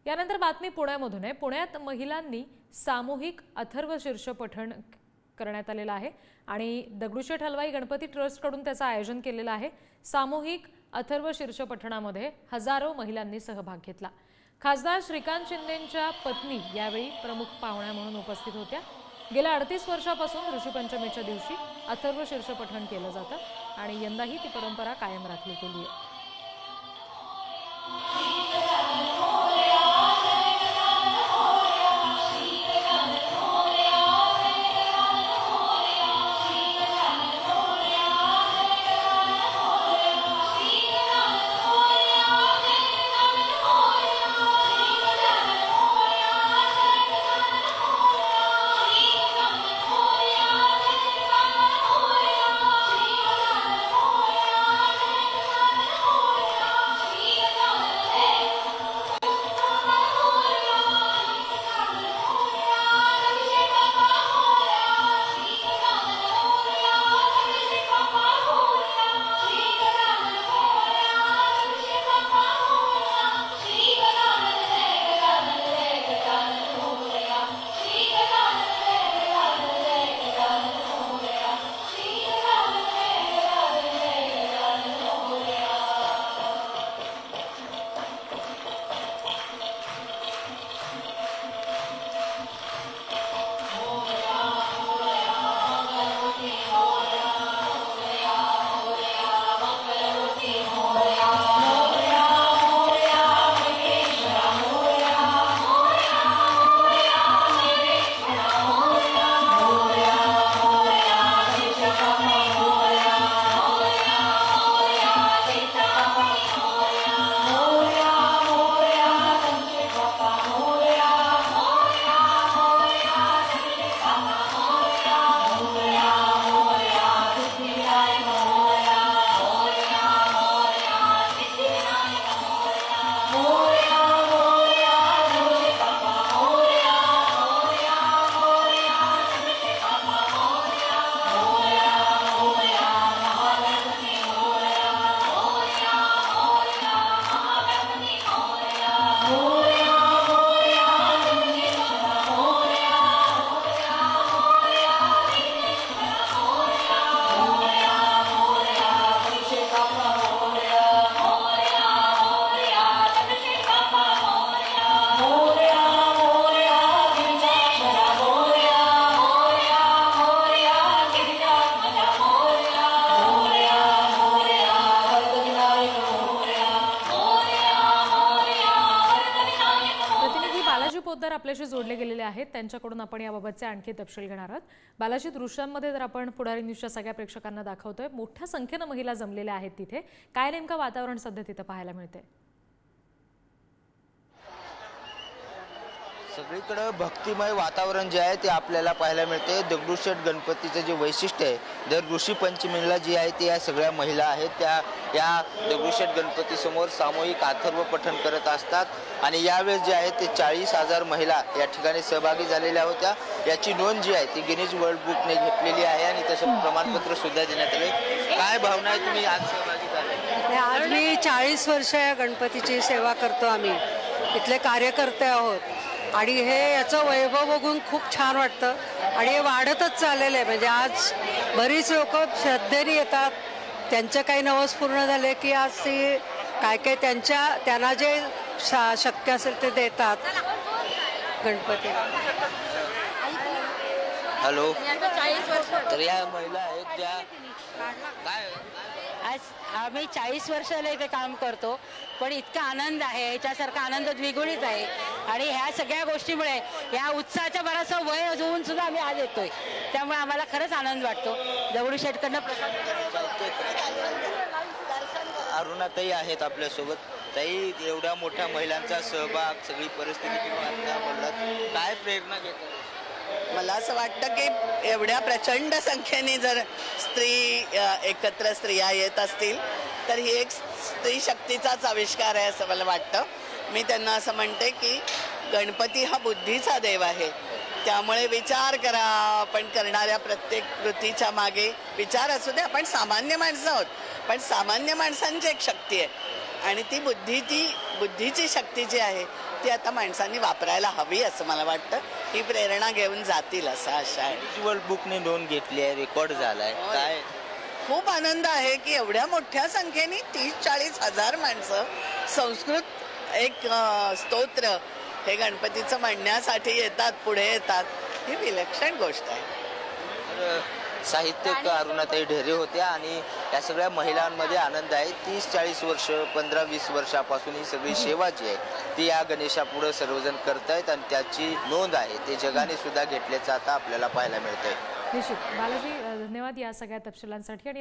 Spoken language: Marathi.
यानंतर बातमी पुण्यामधून आहे। पुण्यात महिलांनी सामूहिक अथर्व शीर्ष पठण करण्यात आलेलं आहे आणि दगडूशेठ हलवाई गणपती ट्रस्ट कडून त्याचं आयोजन केलेलं आहे। सामूहिक अथर्व शीर्ष पठणामध्ये हजारो महिलांनी सहभाग घेतला। खासदार श्रीकांत शिंदेंच्या पत्नी यावेळी प्रमुख पाहुण्या म्हणून उपस्थित होत्या। गेल्या 38 वर्षापासून ऋषीपंचमीच्या दिवशी अथर्व शीर्ष पठण केलं जातं आणि यंदाही ती परंपरा कायम राखली गेली आहे। पोद्दार आपल्याशी जोडले गेलेले आहेत। त्यांच्याकडून आपण याबाबतचे आणखी तपशील घेणार आहोत। बालाजी, दृश्यांमध्ये जर आपण पुढारी न्यूजच्या सगळ्या प्रेक्षकांना दाखवतोय, मोठ्या संख्येने महिला जमलेल्या आहेत तिथे, काय नेमकं वातावरण सध्या तिथे पाहायला मिळते? सगळीकडे भक्तिमय वातावरण जे आहे ते आपल्याला पाहायला मिळते। दगडूशेठ गणपतीचे जे वैशिष्ट्य आहे, दर ऋषी पंचमीला जी आहे ते या सगळ्या महिला आहेत त्या या दगडूशेठ गणपती समोर सामूहिक अथर्व पठण करत असतात आणि यावेळेस जे आहे ते 40,000 महिला या ठिकाणी सहभागी झालेल्या होत्या। याची नोंद जी आहे ती गिनीज वर्ल्ड बुकने घेतलेली आहे आणि तसं प्रमाणपत्र सुद्धा देण्यात आले। काय भावना आहे, तुम्ही आज सहभागी झाले? आज मी 40 वर्ष या गणपतीची सेवा करतो। आम्ही इथले कार्यकर्ते आहोत आणि हे याचं वैभव बघून खूप छान वाटतं आणि हे वाढतच चाललेलं आहे। म्हणजे आज बरीच लोक श्रद्धेने येतात, त्यांचं काही नवस पूर्ण झाले की आज ती काय काय त्यांना जे शक्य असेल ते देतात गणपतीला। हॅलो, तर या महिला आहेत ज्या काय आज आम्ही 40 वर्षाला इथे काम करतो, पण इतका आनंद आहे, याच्यासारखा आनंद द्विगुणित आहे आणि ह्या सगळ्या गोष्टीमुळे या उत्साहाच्या बराचसा वय होऊन सुद्धा आम्ही आज येतोय, त्यामुळे आम्हाला खरंच आनंद वाटतो। दगडूशेठकडनं अरुणाताई आहेत आपल्यासोबत। ताई, एवढ्या मोठ्या महिलांचा सहभाग, सगळी परिस्थिती काय प्रेरणा घेतात? मला असं वाटतं की एवढ्या प्रचंड संख्येने जर एकत्र स्त्रिया येत असतील तर ही एक स्त्री शक्तीचाच आविष्कार आहे असं मला वाटतं। मी त्यांना असं म्हणते की गणपती हा बुद्धीचा देव आहे, त्यामुळे विचार करा। आपण करणाऱ्या प्रत्येक कृतीच्या मागे विचार असू दे। आपण सामान्य माणसं आहोत, पण सामान्य माणसांची एक शक्ती आहे आणि ती बुद्धीची शक्ती जी आहे ती आता माणसांनी वापरायला हवी असं मला वाटतं. ही प्रेरणा घेऊन जातील असं आशा आहे. वर्ल्ड बुकने नोंद घेतली आहे, रेकॉर्ड झालाय. काय खूप आनंद आहे की एवढ्या मोठ्या संख्येने 30-40 हजार माणसं संस्कृत एक स्तोत्र हे गणपतीचं म्हणण्यासाठी येतात, पुढे येतात. ही विलक्षण गोष्ट आहे. तर साहित्यिक अरुणाताई ढेरे होत्या आणि या सगळ्या महिलांमध्ये आनंद आहे. 30-40 वर्ष, 15-20 वर्षापासून ही सगळी सेवा जी आहे ती या गणेशापुढे सर्वजण करतायत आणि त्याची नोंद आहे ते जगाने सुद्धा घेतल्याचं आता आपल्याला पाहायला मिळतंय. निश्चित बालाजी, धन्यवाद या सगळ्या तपशिलांसाठी. आणि